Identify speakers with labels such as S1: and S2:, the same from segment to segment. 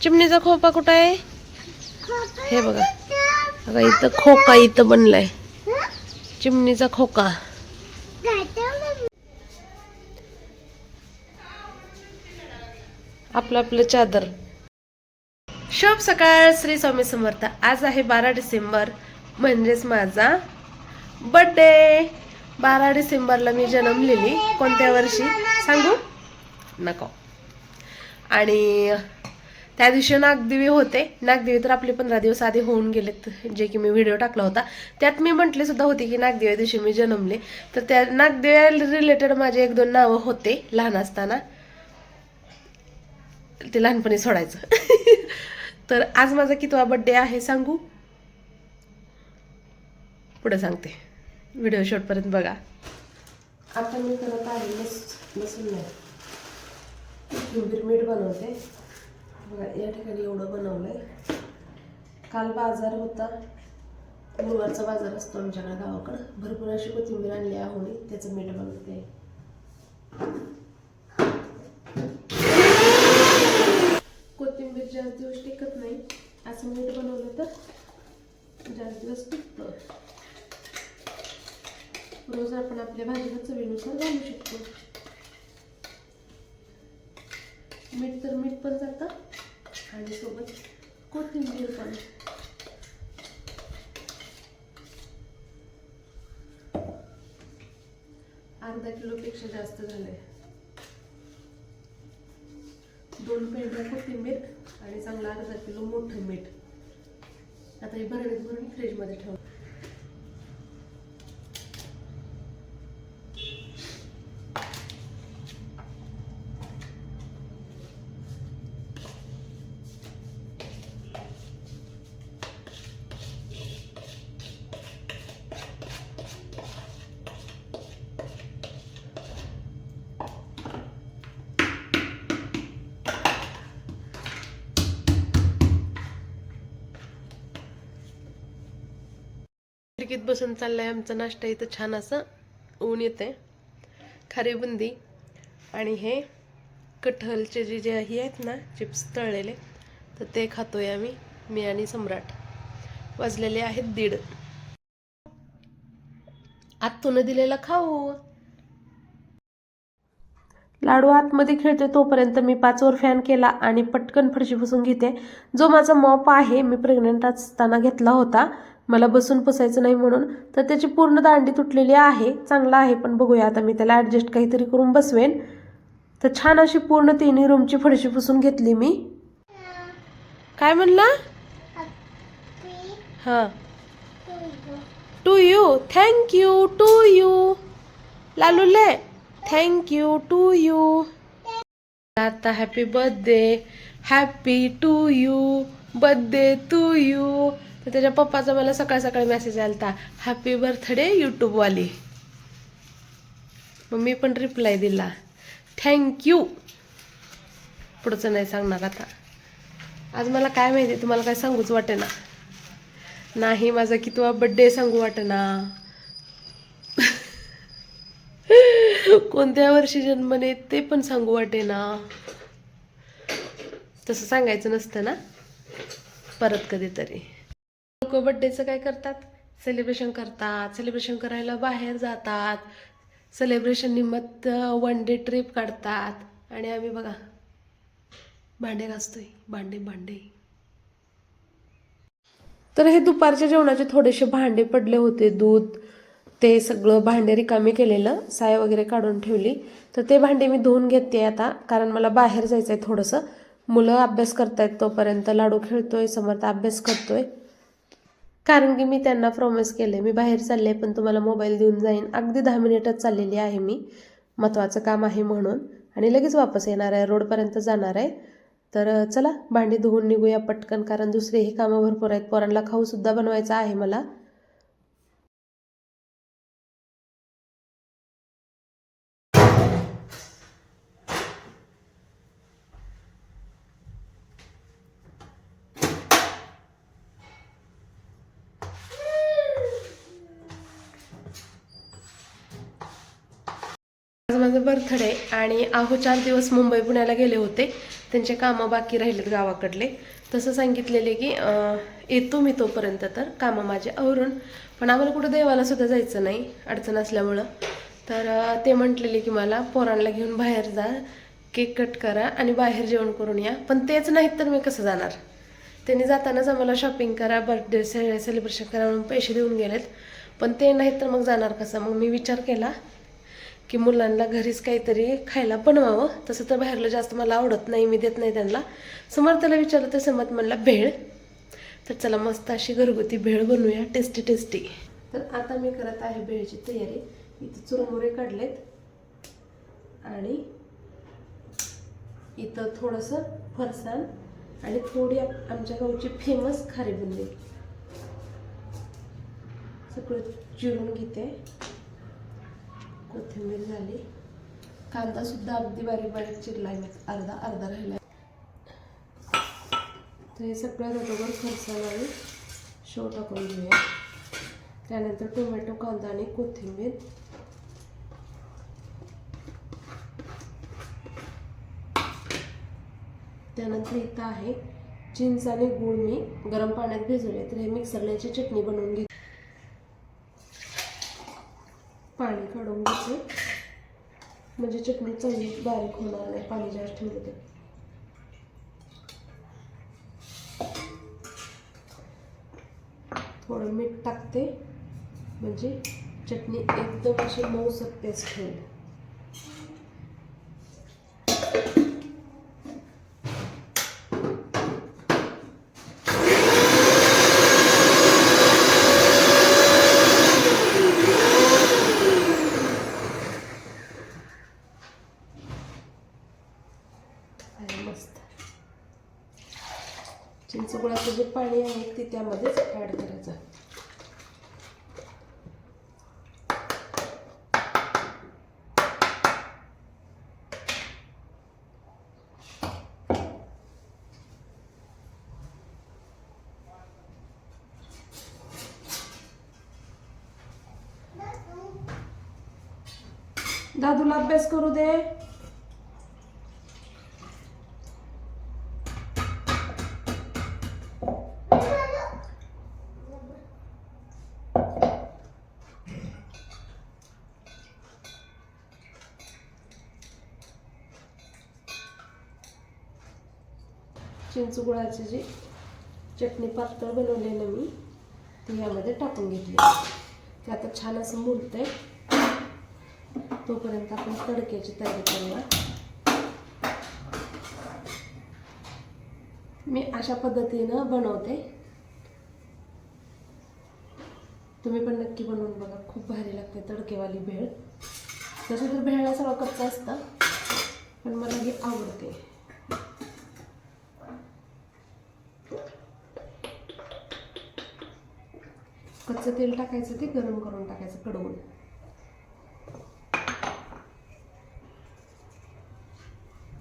S1: चिमणीचा खोपा कुठं आहे? हे बघा, बघा इथं खोका इथं बनलाय चिमणीचा खोका. आपलं आपलं चादर. शुभ सकाळ, श्री स्वामी समर्थ. आज आहे 12 डिसेंबर, म्हणजेच माझा बर्थडे. 12 डिसेंबरला मी जन्मलेली. कोणत्या वर्षी सांगू नको. आणि त्या दिवशी नागदेवी होते. नागदेवी तर आपले 15 दिवस आधी होऊन गेलेत, जे की मी व्हिडिओ टाकला होता. त्यात मी म्हटले सुद्धा होते की नागदेवी दिवशी मी जन्मले. तर त्या नागदेवी रिलेटेड माझे 1-2 नावं होते लहान असताना, ते लहानपणी सोडायचं. तर आज माझा कितवा बर्थडे आहे सांगू? पुढे सांगते, व्हिडिओ शेवटपर्यंत बघा. आता मी करत आहे लसूण नाही, मीठ बनवते. बघा या ठिकाणी एवढं बनवलंय. काल बाजार होता, गुरुवारचा बाजार असतो आमच्याकडे गावाकडं. भरपूर अशी कोथिंबीर आणली आहे, त्याचं मीठ बनवते. कोथिंबीर जास्त दिवस टिकत नाही, असं मीठ बनवलं तर जास्त दिवस टिकतं. रोज आपण आपल्या भाजीला चवीनुसार घालू शकतो. मीठ तर मीठ पण जातं आणि सोबत कोथिंबीर पण. अर्धा किलोपेक्षा जास्त झालंय. 2 पेंढ्या कोथिंबीर आणि चांगला अर्धा किलो मोठं मीठ. आता हे भरणीत भरून फ्रीजमध्ये ठेवू. खिडकीत बसून चाललाय आमचा नाश्ता. इथं छान असं ऊन येते. खारी बुंदी आणि हे कटहलचे जे ही आहेत ना चिप्स तळलेले, तर ते खातोय आम्ही, मी आणि सम्राट. वाजलेले आहेत 1:30. आत्तून दिलेला खाऊ. लाडू आतमध्ये खेळते तोपर्यंत मी 5 वर फॅन केला आणि पटकन फरशी पुसून घेते. जो माझा मॉप आहे, मी प्रेग्नंट असताना घेतला होता, मला बसून पुसायचं नाही म्हणून. तर त्याची पूर्ण दांडी तुटलेली आहे. चांगला आहे, पण बघूया आता मी त्याला ॲडजस्ट काहीतरी करून बसवेन. तर छान अशी पूर्ण 3 रूमची फरशी पुसून घेतली मी. काय म्हणला? हां, to you. Thank you to you. लालूले थँक यू टू यू. आता happy to you, birthday to you. तर त्याच्या पप्पाचा मला सकाळ सकाळी मेसेज आलता, हॅपी बर्थडे यूट्यूबवाली. मग मी पण रिप्लाय दिला, थँक्यू. पुढचं नाही सांगणार आता. आज मला काय माहिती, तुम्हाला काय सांगूच वाटेना. नाही, माझा कितवा बर्थडे सांगू वाटेना. कोणत्या वर्षी जन्मले ते पण सांगू वाटेना. तसं सांगायचं नसतं ना, परत कधीतरी. लोक बर्थडेचं काय करतात, सेलिब्रेशन करतात. सेलिब्रेशन करायला बाहेर जातात, सेलिब्रेशन निमित्त 1 डे ट्रिप काढतात. आणि आम्ही बघा भांडे घासतोय. भांडे. तर हे दुपारच्या जेवणाचे थोडेसे भांडे पडले होते, दूध ते सगळं भांडे रिकामी केलेलं, साय वगैरे काढून ठेवली. तर ते भांडे मी धुवून घेते आता, कारण मला बाहेर जायचं आहे थोडंसं. मुलं अभ्यास करतायत तोपर्यंत लाडू खेळतोय, समर्थ अभ्यास करतोय. कारण की मी त्यांना प्रॉमिस केले, मी बाहेर चालले पण तुम्हाला मोबाईल देऊन जाईन. अगदी 10 मिनिटच चाललेली आहे मी, महत्त्वाचं काम आहे म्हणून, आणि लगेच वापस येणार आहे, रोडपर्यंत जाणार आहे. तर चला भांडी धुवून निघूया पटकन, कारण दुसरेही कामं भरपूर आहेत. पोरांना खाऊसुद्धा बनवायचा आहे मला. आज माझं बर्थडे आणि 4 दिवस मुंबई पुण्याला गेले होते. त्यांचे कामं बाकी राहिलेत गावाकडले. तसं सांगितलेले की येतो मी तोपर्यंत तर कामं माझे आवरून, पण आम्हाला कुठं देवाला सुद्धा जायचं नाही अडचण असल्यामुळं. तर ते म्हटलेले की मला पोरांना घेऊन बाहेर जा, केक कट करा आणि बाहेर जेवण करून या. पण तेच नाहीत तर मी कसं जाणार. त्यांनी जातानाच आम्हाला शॉपिंग करा, बर्थडे सेलिब्रेशन करा म्हणून पैसे देऊन गेलेत. पण ते नाहीत तर मग जाणार कसं. मग मी विचार केला की मुलांना घरीच काहीतरी खायला बनवावं. तसं तर बाहेरलं जास्त मला आवडत नाही, मी देत नाही त्यांना. समर्थाला विचारलं तर समर्थ म्हणला भेळ. तर चला मस्त अशी घरगुती भेळ बनवूया, टेस्टी टेस्टी. तर आता मी करत आहे भेळची तयारी. इथं चुरमुरे काढलेत आणि इथं थोडंसं फरसाण आणि थोडी आमच्या गावची फेमस खारी बुंदी सगळं चिरून घेते. कोथिंबीर झाली, कांदा सुद्धा अगदी बारीक बारीक चिरलाय मी, अर्धा राहिला. तर हे सगळं बरोबर फरसाण आणि शेव टाकून घेऊया. त्यानंतर टोमॅटो, कांदा आणि कोथिंबीर. त्यानंतर इथं आहे चिंच आणि गूळ मी गरम पाण्यात भिजवले. तर हे मिक्सरला याची चटणी बनवून घेते. पाणी काढून घेते म्हणजे चटणी चांगली बारीक होणार नाही, पाणी जास्त ठेवलं तर. थोडं मीठ टाकते म्हणजे चटणी एकदम अशी मऊसर पेस्ट होईल. मस्त चिंचगुळाचं जे पाणी आहे ते त्यामध्येच ॲड करायचं. दादूला अभ्यास करू दे. चिंचगुळाची जी चटणी पातळ बनवली ना मी, ती यामध्ये टाकून घेतली. ते आता छान असं मुलतंय. तोपर्यंत आपण तडक्याची तयारी करूया. मी अशा पद्धतीनं बनवते, तुम्ही पण नक्की बनवून बघा. खूप भारी लागते तडकेवाली भेळ. तसं तर भेळला सगळं कच्चं असतं, पण मला हे आवडते. कच्चं तेल टाकायचं, ते गरम करून टाकायचं कडवून.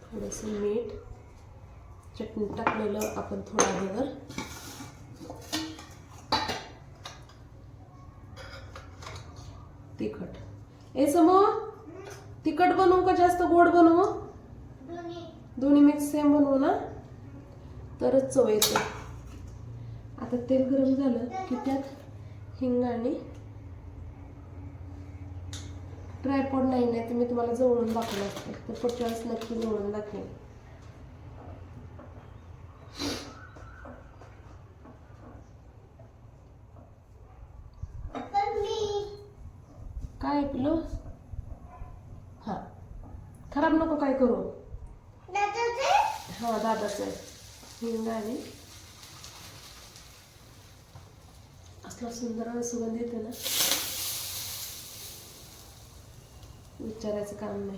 S1: थोडंसं मीठ, चटणी टाकलेलं आपण थोडा वेळवर. तिखट. ए समो, तिखट बनवू का जास्त गोड बनवू? दोन्ही मिक्स सेम बनवू ना, तरच चव येते. आता तेल गरम झालं की त्यात हिंग आणि ट्रायपॉड नाही तर मी तुम्हाला जवळून दाखवलं असतं. तर पुढच्या वेळेस नक्की जवळून दाखवेन. काय पिलो? हा, खराब नको काय करू. हा दादाचं आहे. हिंग आणि असला सुंदर सुगंध येते ना, विचारायचं काम नाही.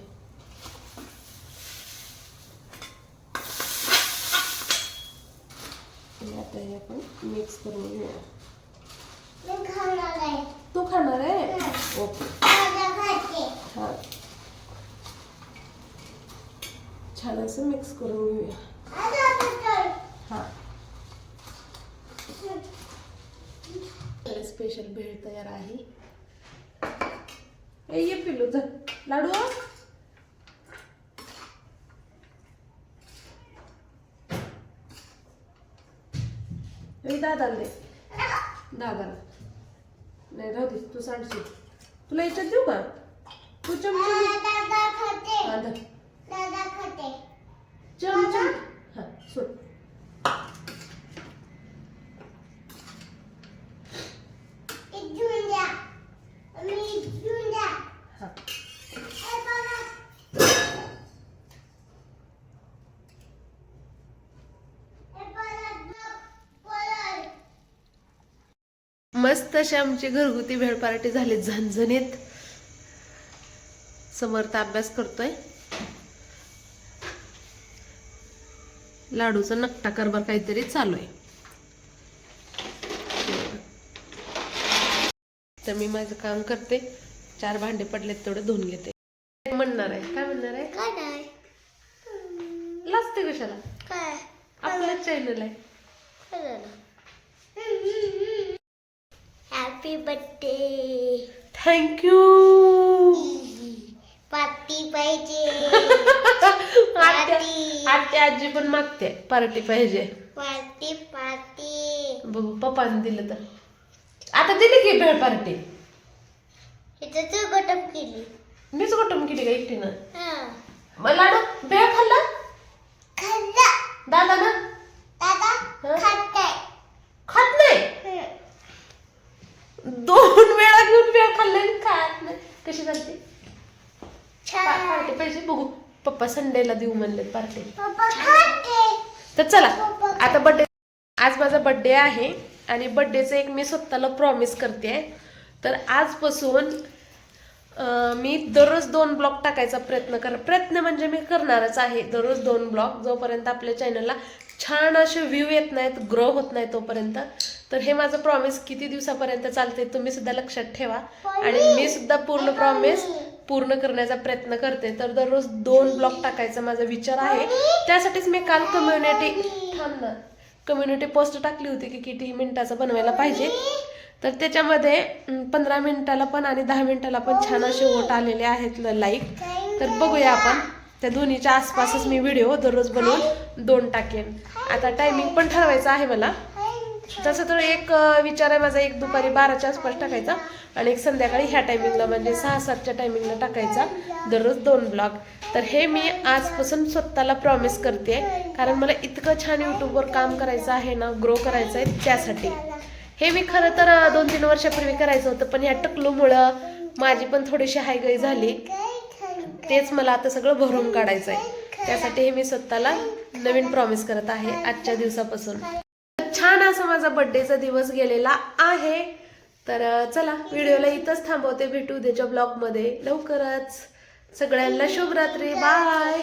S1: आता हे आपण मिक्स करून घेऊया. तू खाणार आहे? ओके. हा, छान असं मिक्स करून घेऊया. हा, स्पेशल भेळ तयार आहे. ये पिल्लू जा लाडू. दादाला दे, दादाला नाही राहू दे, तू सांडशील. तुला याच्यात देऊ का? तू चमचा हा सोड. मस्त अशी आमची घरगुती भेळ पार्टी झाली झणझणीत. समर्थ अभ्यास करतोय. लाडूचा नकटा कारभार काहीतरी चालू आहे. तर मी माझं काम करते. 4 भांडे पडलेत तेवढे धुवून घेते. म्हणणार आहे काय म्हणणार आहे? काय नाही लाजते कशाला? काय आपलं चॅनल आहे.
S2: Happy birthday.
S1: थँक्यू.
S2: पार्टी पाहिजे.
S1: आत्या आजी पण मागते पार्टी पाहिजे.
S2: पार्टी पार्टी
S1: बघू पप्पाने दिलं तर. आता दिली की भेळ पार्टी.
S2: इथं तू गटम केली.
S1: मीच कुठून केली का एकटीनं? मग लाडू भेळ खाल्ला? दादा ना? खात नाही. 2 वेळा घेऊन भेळ खाल्लं खात नाही. कशी झाली पार्टी पाहिजे? बघू पप्पा संडेला देऊ म्हणले पार्टी. तर चला आता बर्थडे. आज माझा बर्थडे आहे आणि बर्थडेचं एक मी स्वतःला प्रॉमिस करते. तर आजपासून मी दररोज 2 ब्लॉग टाकायचा प्रयत्न म्हणजे मी करणारच आहे. दररोज 2 ब्लॉग जोपर्यंत आपल्या चॅनलला छान असे व्ह्यू येत नाहीत, ग्रो होत नाही तोपर्यंत. तर हे माझं प्रॉमिस किती दिवसापर्यंत चालते तुम्ही सुद्धा लक्षात ठेवा आणि मी सुद्धा पूर्ण प्रॉमिस पूर्ण करण्याचा प्रयत्न करते. तर दररोज 2 ब्लॉग टाकायचा माझा विचार आहे. त्यासाठीच मी काल कम्युनिटी पोस्ट टाकली होती की किती मिनिटाचं बनवायला पाहिजे. तर त्याच्यामध्ये 15 मिनिटाला पण आणि 10 मिनिटाला पण छान असे वोट आलेले आहेत लाईक. तर बघूया आपण त्या दोन्हीच्या आसपासच मी व्हिडिओ दररोज बनवून 2 टाकेन. आता टायमिंग पण ठरवायचं आहे मला. तसं तर एक विचार आहे माझा, एक दुपारी 12च्या आसपास टाकायचा आणि एक संध्याकाळी ह्या टायमिंगला म्हणजे 6-7च्या टायमिंगला टाकायचा दररोज 2 ब्लॉग. तर हे मी आजपासून स्वतःला प्रॉमिस करते कारण मला इतकं छान यूट्यूबवर काम करायचं आहे ना, ग्रो करायचं आहे. त्यासाठी हे मी खरं तर 2-3 वर्षापूर्वी करायचं होतं पण ह्या टकलूमुळं माझी पण थोडीशी हायगई झाली. तेच मला आता सगळं भरून काढायचं आहे. त्यासाठी हे मी स्वतःला नवीन प्रॉमिस करत आहे आजच्या दिवसापासून. छान असा माझा बर्थडेचा दिवस गेलेला आहे. तर चला व्हिडिओला इथंच थांबवते. भेटू उद्याच्या ब्लॉगमध्ये लवकरच. सगळ्यांना शुभरात्री. बाय.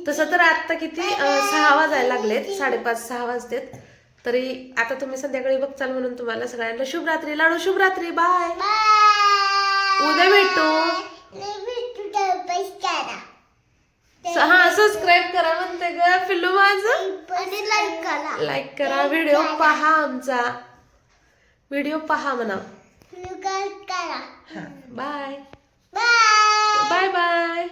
S1: तसं तर आत्ता किती 6 वाजायला लागलेत, 5:30-6 वाजतेत. तरी आता तुम्ही संध्याकाळी बघचाल म्हणून तुम्हाला सगळ्यांना शुभरात्री. लाडू शुभरात्री. बाय. उद्या भेटू. हा सबस्क्राईब करा म्हणते ग पिल्लू माझं. लाईक करा. व्हिडिओ पहा आमचा. व्हिडिओ पहा म्हणा. Bye bye bye.